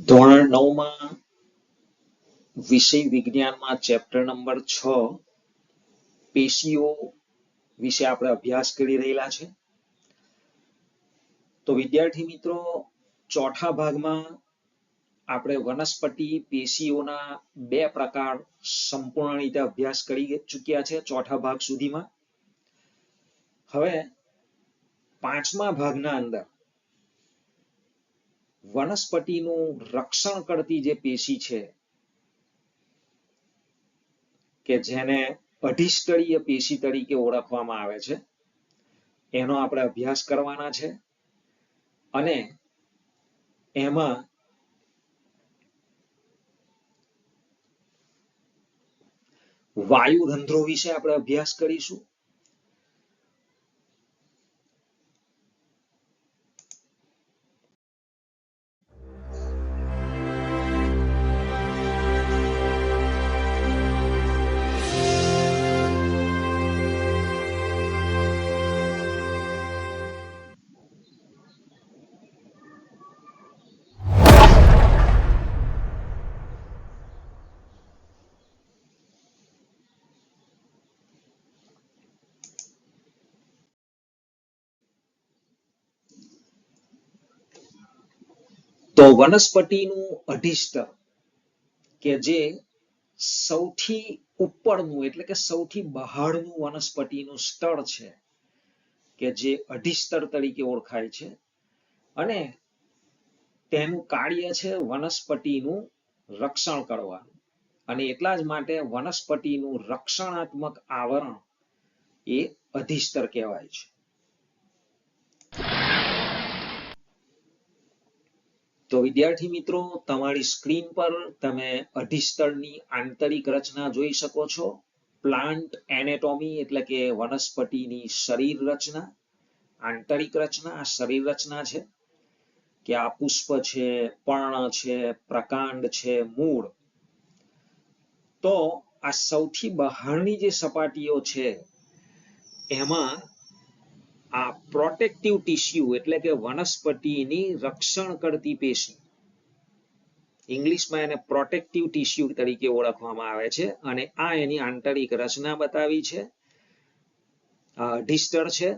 ધોરણ 9 માં વિષય વિજ્ઞાનમાં ચેપ્ટર નંબર 6 પેશીઓ વિશે આપણે અભ્યાસ કરી રહેલા છે. તો વિદ્યાર્થી મિત્રો, ચોથા ભાગમાં આપણે વનસ્પતિ પેશીઓના બે પ્રકાર સંપૂર્ણ રીતે અભ્યાસ કરી ચૂક્યા છે ચોથા ભાગ સુધીમાં. હવે પાંચમા ભાગના અંદર વનસ્પતિનું રક્ષણ કરતી જે પેશી છે કે જેને અધિષ્ઠળીય પેશી તરીકે ઓળખવામાં આવે છે, એનો આપણે અભ્યાસ કરવાના છે. અને એમાં વાયુરંધ્રો વિશે આપણે અભ્યાસ કરીશું. તો વનસ્પતિનું અધિષ્ઠ કે જે સૌથી ઉપરનું એટલે કે સૌથી બહારનું વનસ્પતિનું સ્તર છે કે જે અધિસ્તર તરીકે ઓળખાય છે, અને તેનું કાર્ય છે વનસ્પતિનું રક્ષણ કરવાનું. અને એટલા જ માટે વનસ્પતિનું રક્ષણાત્મક આવરણ એ અધિસ્તર કહેવાય છે. તો વિદ્યાર્થી મિત્રો, તમારી સ્ક્રીન પર તમે અધિસ્તરની આંતરિક રચના જોઈ શકો છો. પ્લાન્ટ એનેટોમી એટલે કે વનસ્પતિની શરીર રચના, આંતરિક રચના, આ શરીર રચના છે કે આ પુષ્પ છે, પર્ણ છે, પ્રકાંડ છે, મૂળ. તો આ સૌથી બહારની જે સપાટીઓ છે એમાં આ પ્રોટેક્ટિવ ટિશ્યુ એટલે કે વનસ્પતિની રક્ષણ કરતી પેશી, ઇંગ્લિશમાં એને પ્રોટેક્ટિવ ટિશ્યુ તરીકે ઓળખવામાં આવે છે. અને આ એની આંતરિક રચના બતાવી છે. અધિસ્તર છે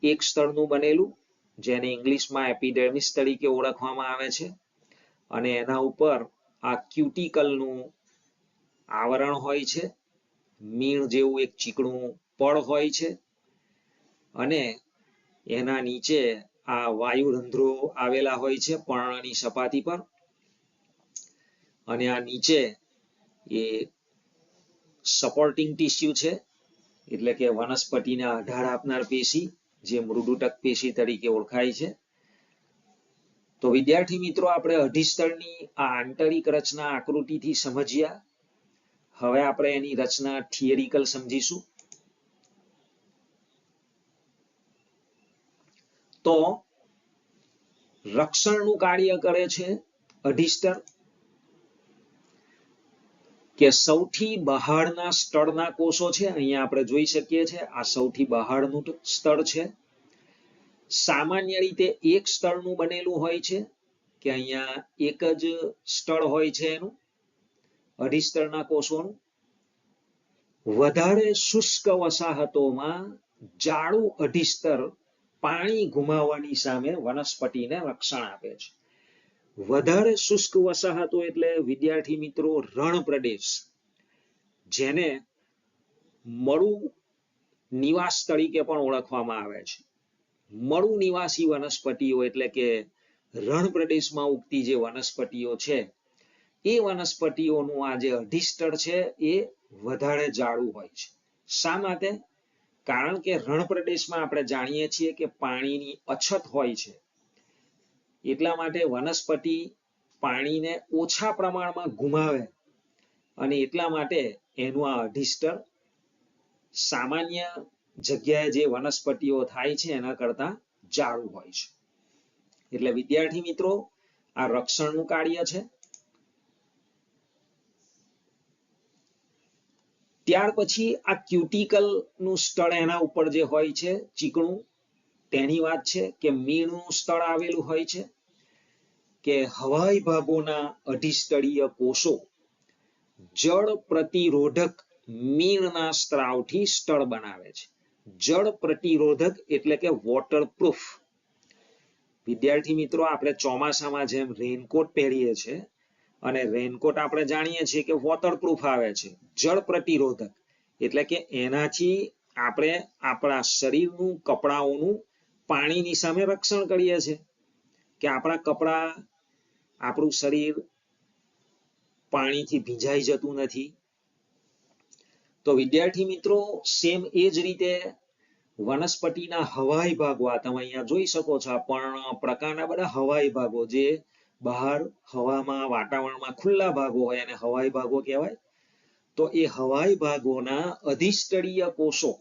એક સ્તરનું બનેલું, જેને ઇંગ્લિશમાં એપિડર્મિસ તરીકે ઓળખવામાં આવે છે. અને એના ઉપર આ ક્યુટિકલનું આવરણ હોય છે, મીણ જેવું એક ચીકણું પડ હોય છે. અને એના નીચે આ વાયુરંધ્રો આવેલા હોય છે પર્ણની સપાટી પર. અને આ નીચે એ સપોર્ટિંગ ટિશ્યુ છે એટલે કે વનસ્પતિને આધાર આપનાર પેશી, જે મૃદુતક પેશી તરીકે ઓળખાય છે. તો વિદ્યાર્થી મિત્રો, આપણે અધિસ્તરની આ આંતરિક રચના આકૃતિથી સમજ્યા. હવે આપણે એની રચના થિયરિકલ સમજીશું. તો રક્ષણનું કાર્ય કરે છે અધિસ્તર, કે સૌથી બહારના સ્તરના કોષો છે, અહીંયા આપણે જોઈ શકીએ છીએ આ સૌથી બહારનું સ્તર છે. સામાન્ય રીતે એક સ્તરનું બનેલું હોય છે કે અહીંયા એક જ સ્તર હોય છે એનું અધિસ્તરના કોષોનું. વધારે શુષ્ક વસાહતોમાં જાડું અધિસ્તર પાણી ગુમાવવાની સામે વનસ્પતિને રક્ષણ આપે છે. વધારે શુષ્ક વસાહતો એટલે વિદ્યાર્થી મિત્રો રણ પ્રદેશ, જેને મળુ નિવાસ તરીકે પણ ઓળખવામાં આવે છે. મળુ નિવાસી વનસ્પતિઓ એટલે કે રણ પ્રદેશમાં ઉગતી જે વનસ્પતિઓ છે એ વનસ્પતિઓનું આ જે અધિસ્તર છે એ વધારે જાડું હોય છે. શા માટે? કારણ કે રણ પ્રદેશમાં આપણે જાણીએ છીએ કે પાણીની અછત હોય છે, એટલા માટે વનસ્પતિ પાણીને ઓછા પ્રમાણમાં ગુમાવે, અને એટલા માટે એનું આ અધિસ્તર સામાન્ય જગ્યાએ જે વનસ્પતિઓ થાય છે એના કરતા જાડું હોય છે. એટલે વિદ્યાર્થી મિત્રો, આ રક્ષણનું કાર્ય છે. ત્યાર પછી આ ક્યુટિકલનું સ્તર એના ઉપર જે હોય છે ચીકણું, તેની વાત છે કે મીણનું સ્તર આવેલું હોય છે, કે કે હવાઈ ભાગોના અધિસ્તરીય કોષો જળ પ્રતિરોધક મીણના સ્ત્રાવથી સ્તર બનાવે છે. જળ પ્રતિરોધક એટલે કે વોટરપ્રૂફ. વિદ્યાર્થી મિત્રો, આપણે ચોમાસામાં જેમ રેનકોટ પહેરીએ છીએ અને રેનકોટ આપણે જાણીએ છીએ કે વોટરપ્રૂફ આવે છે. જળ પ્રતિરોધક એટલે કે એનાથી આપણે આપણા શરીરનું, કપડાઓનું પાણીની સામે રક્ષણ કરીએ છીએ કે આપણા કપડા, આપણું શરીર પાણીથી ભીંજાઈ જતું નથી. તો વિદ્યાર્થી મિત્રો, સેમ એ જ રીતે વનસ્પતિના હવાઈ ભાગો, આ તમે અહીંયા જોઈ શકો છો, આ પર્ણ પ્રકારના બધા હવાઈ ભાગો જે બહાર હવામાં, વાતાવરણમાં ખુલ્લા ભાગો હોય અને હવાઈ ભાગો કહેવાય. તો એ હવાઈ ભાગોના અધિસ્તરીય કોષો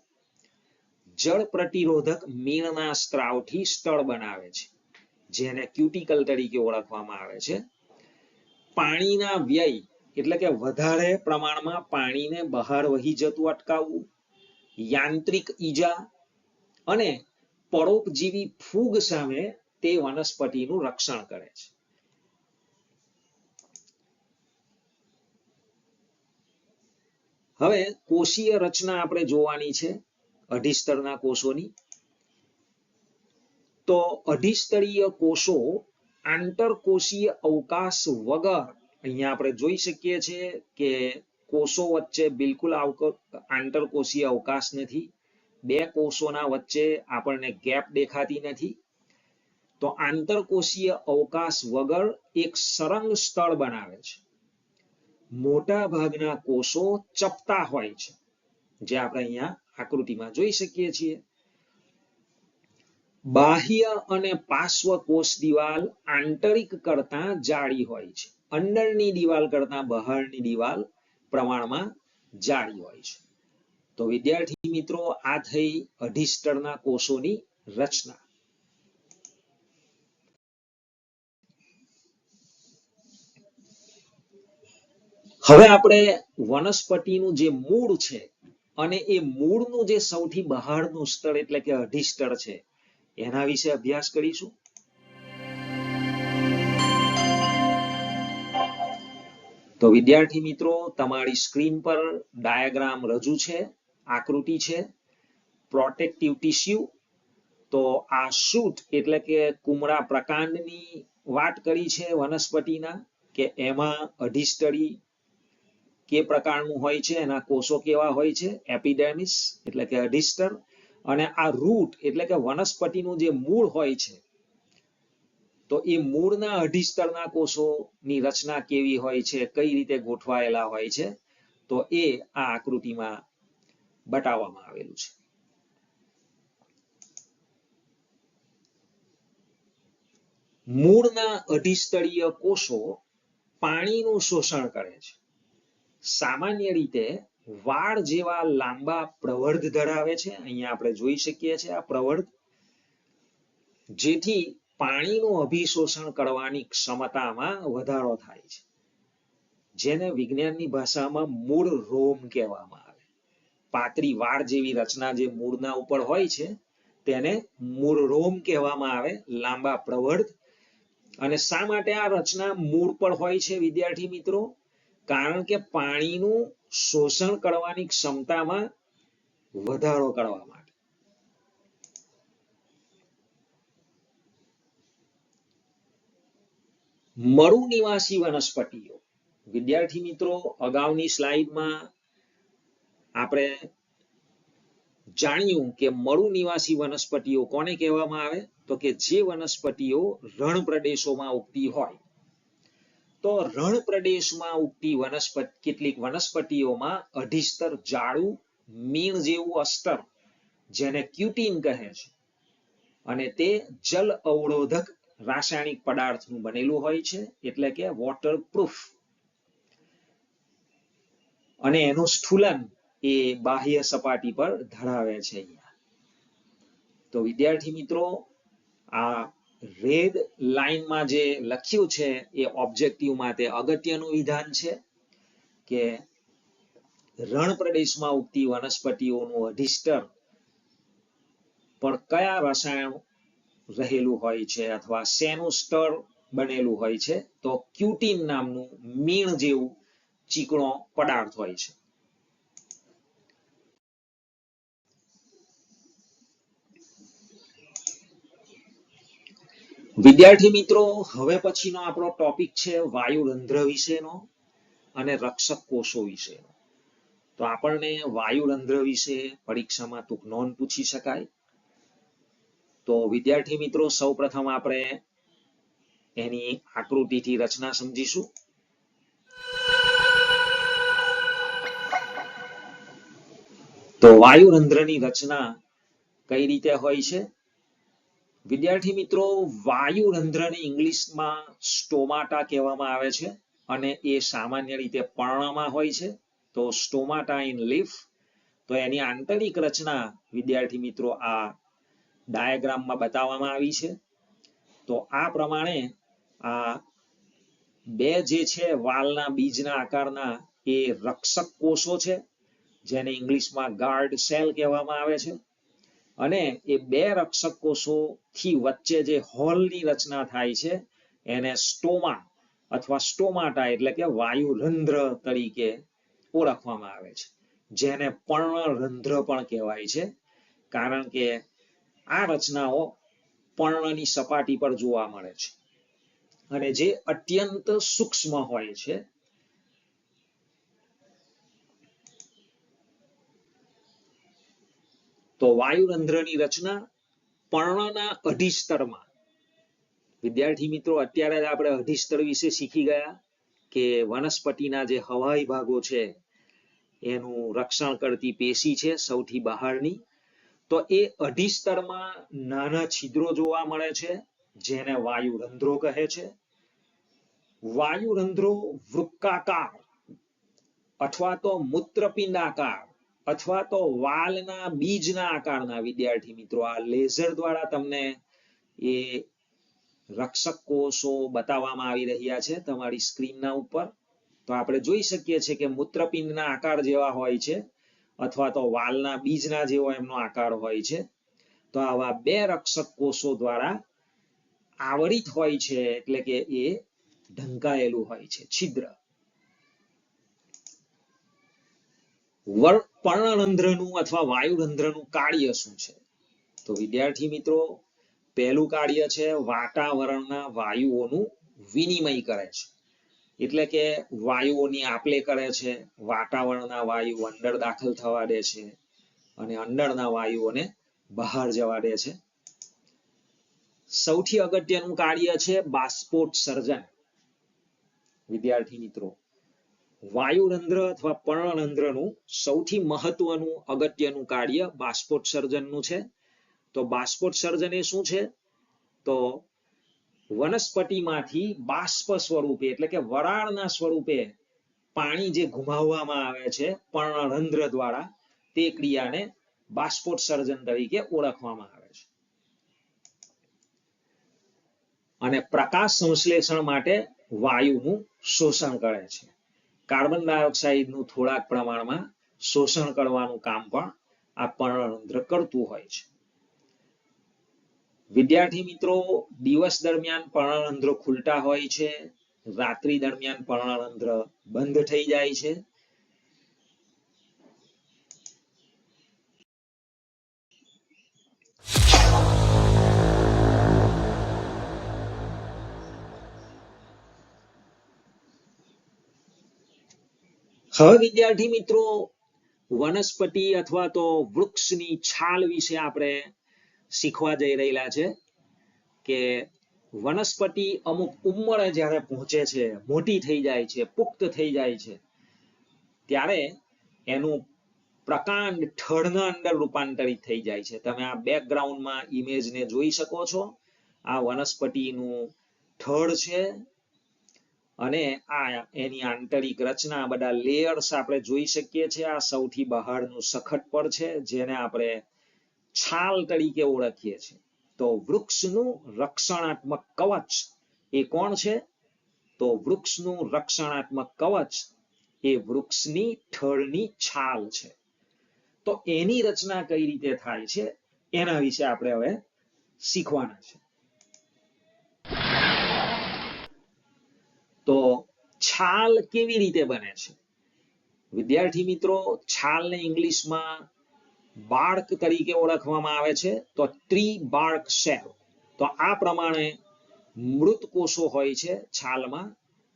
જળ પ્રતિરોધક મીણના સ્ત્રાવથી સ્તર બનાવે છે, જેને ક્યુટિકલ તરીકે ઓળખવામાં આવે છે. પાણીના વ્યય એટલે કે વધારે પ્રમાણમાં પાણીને બહાર વહી જતું અટકાવવું, યાંત્રિક ઈજા અને પરોપજીવી ફૂગ સામે તે વનસ્પતિનું રક્ષણ કરે છે. હવે કોષીય રચના આપણે જોવાની છે અધિસ્તરના કોષોની. તો અધિસ્તરીય કોષો આંતરકોષીય અવકાશ વગર, અહીંયા આપણે જોઈ શકીએ છીએ કે કોષો વચ્ચે બિલકુલ આંતરકોષીય અવકાશ નથી. બે કોષોના વચ્ચે આપણને ગેપ દેખાતી નથી. તો આંતરકોષીય અવકાશ વગર એક સરંગ સ્થળ બનાવે છે. મોટા ભાગના કોષો ચપટા હોય છે, જે આપણે અહીંયા આકૃતિમાં જોઈ શકીએ છીએ. બાહ્ય અને પાર્શ્વ કોષ દિવાલ આંતરિક કરતા જાડી હોય છે. અંદરની દિવાલ કરતા બહારની દિવાલ પ્રમાણમાં જાડી હોય છે. તો વિદ્યાર્થી મિત્રો, આ થઈ અધિસ્તરના કોષોની રચના. હવે આપણે વનસ્પતિનું જે મૂળ છે અને એ મૂળનું જે સૌથી બહારનું સ્તર એટલે કે અધિસ્તર છે, એના વિશે અભ્યાસ કરીશું. તો વિદ્યાર્થી મિત્રો, તમારી સ્ક્રીન પર ડાયાગ્રામ રજૂ છે, આકૃતિ છે. પ્રોટેક્ટિવ ટિશ્યુ, તો આ શૂટ એટલે કે કુમળા પ્રકાંડની વાત કરી છે વનસ્પતિના, કે એમાં અધિસ્તરી કે પ્રકારનું હોય છે, એના કોષો કેવા હોય છે, એપિડર્મિસ એટલે કે અધિસ્તર. અને આ રૂટ એટલે કે વનસ્પતિનું જે મૂળ હોય છે, તો એ મૂળના અધિસ્તરના કોષોની રચના કેવી હોય છે, કઈ રીતે ગોઠવાયેલા હોય છે, તો એ આ આકૃતિમાં બતાવવામાં આવેલું છે. મૂળના અધિસ્તરીય કોષો પાણીનું શોષણ કરે છે. સામાન્ય રીતે વાળ જેવા લાંબા પ્રવર્ધ ધરાવે છે. અહીંયા આપણે જોઈ શકીએ છીએ આ પ્રવર્ધ, જેથી પાણીનું અભિશોષણ કરવાની ક્ષમતામાં વધારો થાય છે, જેને વિજ્ઞાનની ભાષામાં મૂળ રોમ કહેવામાં આવે. પાતળી વાળ જેવી રચના જે મૂળના ઉપર હોય છે, તેને મૂળ રોમ કહેવામાં આવે, લાંબા પ્રવર્ધ. અને શા માટે આ રચના મૂળ પર હોય છે વિદ્યાર્થી મિત્રો? કારણ કે પાણીનું શોષણ કરવાની ક્ષમતામાં વધારો કરવા માટે. મરુનિવાસી વનસ્પતિઓ. વિદ્યાર્થી મિત્રો, અગાઉની સ્લાઇડમાં આપણે જાણ્યું કે મરુનિવાસી વનસ્પતિઓ કોને કહેવામાં આવે? તો કે જે વનસ્પતિઓ રણ પ્રદેશોમાં ઉગતી હોય. તો રણ પ્રદેશમાં ઉગતી કેટલીક વનસ્પતિઓમાં અધિસ્તર જાડું મીણ જેવું અસ્તર, જેને ક્યુટીન કહે છે, અને તે જલ અવરોધક રાસાયણિક પદાર્થનું બનેલું હોય છે, એટલે કે વોટરપ્રૂફ. અને એનું સ્થૂલન એ બાહ્ય સપાટી પર ધરાવે છે અહીંયા. તો વિદ્યાર્થી મિત્રો, આ રેડ લાઈનમાં જે લખ્યું છે એ ઓબ્જેક્ટિવ માટે અગત્યનું વિધાન છે કે રણ પ્રદેશમાં ઉગતી વનસ્પતિઓનું અધિસ્તર પર કયા રસાયણ રહેલું હોય છે, અથવા શેનું સ્તર બનેલું હોય છે. તો ક્યુટીન નામનું મીણ જેવું ચીકણો પદાર્થ હોય છે. વિદ્યાર્થી મિત્રો, હવે પછીનો આપણો ટોપિક છે વાયુરંધ્ર વિશેનો અને રક્ષક કોષો વિશેનો. તો આપણને વાયુરંધ્ર વિશે પરીક્ષામાં ટૂંક નોંધ પૂછી શકાય. તો વિદ્યાર્થી મિત્રો, સૌપ્રથમ આપણે એની આકૃતિથી રચના સમજીશું. તો વાયુરંધ્રની રચના કઈ રીતે હોય છે? વિદ્યાર્થી મિત્રો, વાયુરંધ્રને ઇંગ્લિશમાં સ્ટોમાટા કહેવામાં આવે છે અને એ સામાન્ય રીતે પર્ણમાં હોય છે. તો સ્ટોમાટા ઇન લીફ. તો એની આંતરિક રચના વિદ્યાર્થી મિત્રો આ ડાયાગ્રામમાં બતાવવામાં આવી છે. તો આ પ્રમાણે આ બે જે છે વાલના બીજના આકારના એ રક્ષક કોષો છે, જેને ઇંગ્લિશમાં ગાર્ડ સેલ કહેવામાં આવે છે. અને એ બે રક્ષક કોષોથી વચ્ચે જે હોલની રચના થાય છે એને સ્ટોમા અથવા સ્ટોમાટા એટલે કે વાયુરંધ્ર તરીકે ઓળખવામાં આવે છે, જેને પર્ણરંધ્ર પણ કહેવાય છે, કારણ કે આ રચનાઓ પર્ણની સપાટી પર જોવા મળે છે અને જે અત્યંત સૂક્ષ્મ હોય છે. તો વાયુરંધ્રની રચના પર્ણના અધિસ્તરમાં. વિદ્યાર્થી મિત્રો, અત્યારે જ આપણે અધિસ્તર વિશે શીખી ગયા કે વનસ્પતિના જે હવાઈ ભાગો છે એનું રક્ષણ કરતી પેશી છે સૌથી બહારની. તો એ અધિસ્તરમાં નાના છિદ્રો જોવા મળે છે, જેને વાયુરંધ્રો કહે છે. વાયુરંધ્રો વૃક્કાકાર અથવા તો મૂત્રપિંડાકાર અથવા તો વાલના બીજના આકારના. વિદ્યાર્થી મિત્રો, આ લેઝર દ્વારા તમને એ રક્ષક કોષો બતાવવામાં આવી રહ્યા છે તમારી સ્ક્રીનના ઉપર. તો આપણે જોઈ શકીએ છીએ કે મૂત્રપિંડના આકાર જેવા હોય છે અથવા તો વાલના બીજના જેવો એમનો આકાર હોય છે. તો આવા બે રક્ષક કોષો દ્વારા આવરિત હોય છે, એટલે કે એ ઢંકાયેલું હોય છે છિદ્ર. પર્ણરંધ્રનું અથવા વાયુરંધ્રનું કાર્ય શું છે? તો વિદ્યાર્થી મિત્રો, પહેલું કાર્ય છે વાતાવરણના વાયુઓનું વિનિમય કરે છે, એટલે કે વાયુઓની આપલે કરે છે. વાતાવરણના વાયુ અંદર દાખલ થવા દે છે અને અંદરના વાયુઓને બહાર જવા દે છે. સૌથી અગત્યનું કાર્ય છે બાષ્પોત્સર્જન. વિદ્યાર્થી મિત્રો, વાયુરંધ્ર અથવા પર્ણરંધ્રનું સૌથી મહત્વનું અગત્યનું કાર્ય બાષ્પોત્સર્જનનું છે. તો બાષ્પોત્સર્જન એ શું છે? તો વનસ્પતિમાંથી બાષ્પ સ્વરૂપે એટલે કે વરાળના સ્વરૂપે પાણી જે ઘુમાવવામાં આવે છે પર્ણરંધ્ર દ્વારા, તે ક્રિયાને બાષ્પોત્સર્જન તરીકે ઓળખવામાં આવે છે. અને પ્રકાશ સંશ્લેષણ માટે વાયુનું શોષણ કરે છે. કાર્બન ડાયોક્સાઇડનું થોડાક પ્રમાણમાં શોષણ કરવાનું કામ પણ આ પર્ણરંધ્ર કરતું હોય છે. વિદ્યાર્થી મિત્રો, દિવસ દરમિયાન પર્ણરંધ્ર ખુલતા હોય છે, રાત્રિ દરમિયાન પર્ણરંધ્ર બંધ થઈ જાય છે. હવે વિદ્યાર્થી મિત્રો, વનસ્પતિ અથવા તો વૃક્ષની છાલ વિશે આપણે શીખવા જઈ રહેલા છે કે વનસ્પતિ અમુક ઉંમરે જ્યારે પહોંચે છે, મોટી થઈ જાય છે, પુખ્ત થઈ જાય છે, ત્યારે એનું પ્રકાંડ થડના અંદર રૂપાંતરિત થઈ જાય છે. તમે આ બેકગ્રાઉન્ડમાં ઇમેજને જોઈ શકો છો. આ વનસ્પતિનું થડ છે અને આ એની આંતરિક રચના, બધા લેયર્સ આપણે જોઈ શકીએ છીએ. આ સૌથી બહારનું સખત પડ છે, જેને આપણે છાલ તરીકે ઓળખીએ છીએ. તો વૃક્ષનું રક્ષણાત્મક કવચ એ કોણ છે? તો વૃક્ષનું રક્ષણાત્મક કવચ એ વૃક્ષની થડની છાલ છે. તો એની રચના કઈ રીતે થાય છે એના વિશે આપણે હવે શીખવાના છે. તો છાલ કેવી રીતે બને છે? વિદ્યાર્થી મિત્રો, છાલને ઇંગ્લિશમાં બાર્ક તરીકે ઓળખવામાં આવે છે, તો ટ્રી બાર્ક શેલ. તો આ પ્રમાણે મૃત કોષો હોય છે છાલમાં,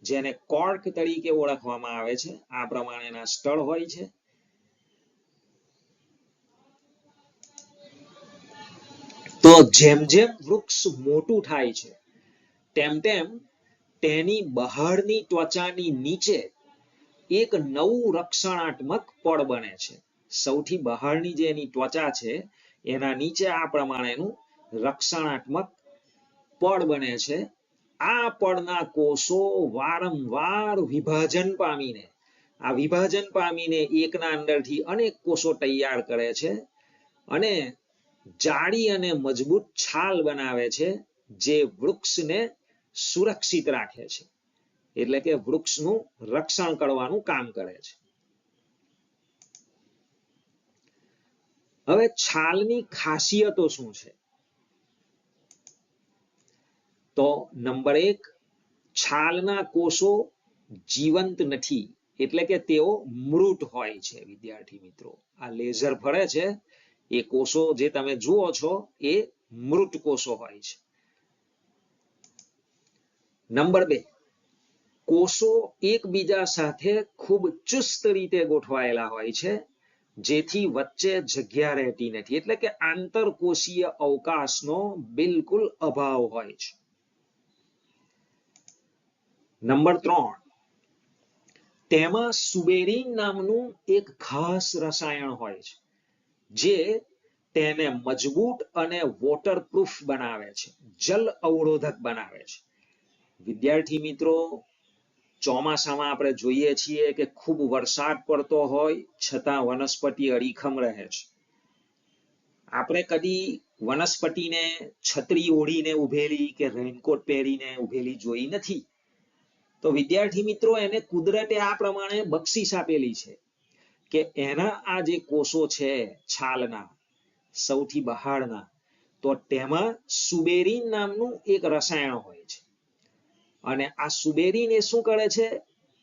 જેને કોર્ક તરીકે ઓળખવામાં આવે છે. આ પ્રમાણેના સ્તર હોય છે. તો જેમ જેમ વૃક્ષ મોટું થાય છે તેમ તેમ તેની બહારની ત્વચાની નીચે એક નવું રક્ષણાત્મક પડ બને છે. સૌથી બહારની જે એની ત્વચા છે એના નીચે આ પ્રમાણેનું રક્ષણાત્મક પડ બને છે. આ પડના કોષો વારંવાર વિભાજન પામીને એકના અંદરથી અનેક કોષો તૈયાર કરે છે અને જાડી અને મજબૂત છાલ બનાવે છે, જે વૃક્ષને સુરક્ષિત રાખે છે, એટલે કે વૃક્ષનું રક્ષણ કરવાનું કામ કરે છે. હવે છાલની ખાસિયતો શું છે? તો નંબર 1, છાલના કોષો જીવંત નથી, એટલે કે તેઓ મૃત હોય છે. વિદ્યાર્થી મિત્રો, આ લેઝર ફરે છે એ કોષો જે તમે જુઓ છો એ મૃત કોષો હોય છે. નંબર 2, કોષો એકબીજા સાથે ખૂબ ચુસ્ત રીતે ગોઠવાયેલા હોય છે, જેથી વચ્ચે જગ્યા રહેતી નથી, એટલે કે આંતરકોષીય અવકાશનો બિલકુલ અભાવ હોય છે. નંબર 3, તેમાં સુબેરીન નામનું એક ખાસ રસાયણ હોય છે, જે તેને મજબૂત અને વોટરપ્રૂફ બનાવે છે, જલ અવરોધક બનાવે છે. વિદ્યાર્થી મિત્રો, ચોમાસામાં આપણે જોઈએ છીએ કે ખૂબ વરસાદ પડતો હોય છતાં વનસ્પતિ અડીખમ રહે છે. આપણે કદી વનસ્પતિને છત્રી ઓઢીને ઉભેલી કે રેનકોટ પહેરીને ઉભેલી જોઈ નથી. તો વિદ્યાર્થી મિત્રો, એને કુદરતે આ પ્રમાણે બક્ષિસ આપેલી છે કે એના આ જે કોષો છે છાલના સૌથી બહારના, તો તેમાં સુબેરીન નામનું એક રસાયણ હોય છે. અને આ સુબેરીન એ શું કરે છે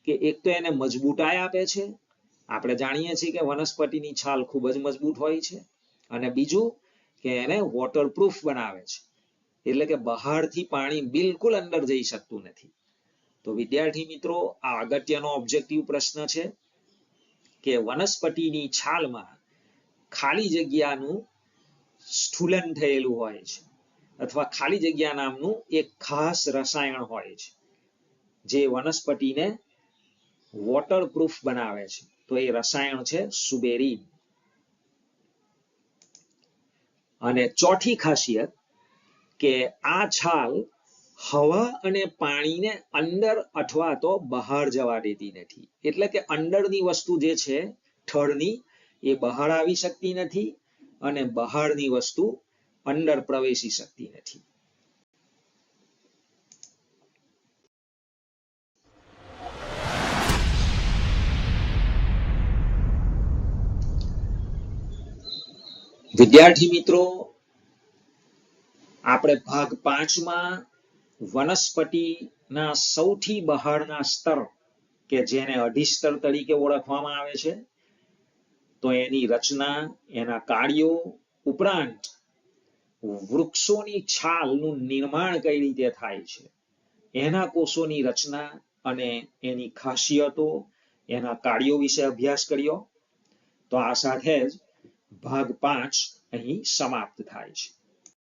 કે એક તો એને મજબૂતાઈ આપે છે. આપણે જાણીએ છીએ કે વનસ્પતિની છાલ ખૂબ જ મજબૂત હોય છે. અને બીજું કે એને વોટરપ્રૂફ બનાવે છે, એટલે કે બહારથી પાણી બિલકુલ અંદર જઈ શકતું નથી. તો વિદ્યાર્થી મિત્રો, આ અગત્યનો ઓબ્જેક્ટિવ પ્રશ્ન છે કે વનસ્પતિની છાલમાં ખાલી જગ્યાનું સ્થૂલન થયેલું હોય છે, અથવા ખાલી જગ્યા નામનું એક ખાસ રસાયણ હોય છે, જે વનસ્પતિને વોટરપ્રૂફ બનાવે છે. તો એ રસાયણ છે સુબેરીન. અને ચોથી ખાસિયત કે આ છાલ હવા અને પાણીને અંદર અથવા તો બહાર જવા દેતી નથી, એટલે કે અંદરની વસ્તુ જે છે થડની એ બહાર આવી શકતી નથી અને બહારની વસ્તુ અંદર પ્રવેશી શકતી નથી. વિદ્યાર્થી મિત્રો, આપણે ભાગ 5માં વનસ્પતિના સૌથી બહારના સ્તર કે જેને અધિસ્તર તરીકે ઓળખવામાં આવે છે, તો એની રચના, એના કાર્યો ઉપરાંત વૃક્ષોની છાલનું નિર્માણ કઈ રીતે થાય છે, એના કોષોની રચના અને એની ખાસિયતો, એના કાર્યો વિશે અભ્યાસ કર્યો. તો આ સાથે જ ભાગ 5 અહીં સમાપ્ત થાય છે.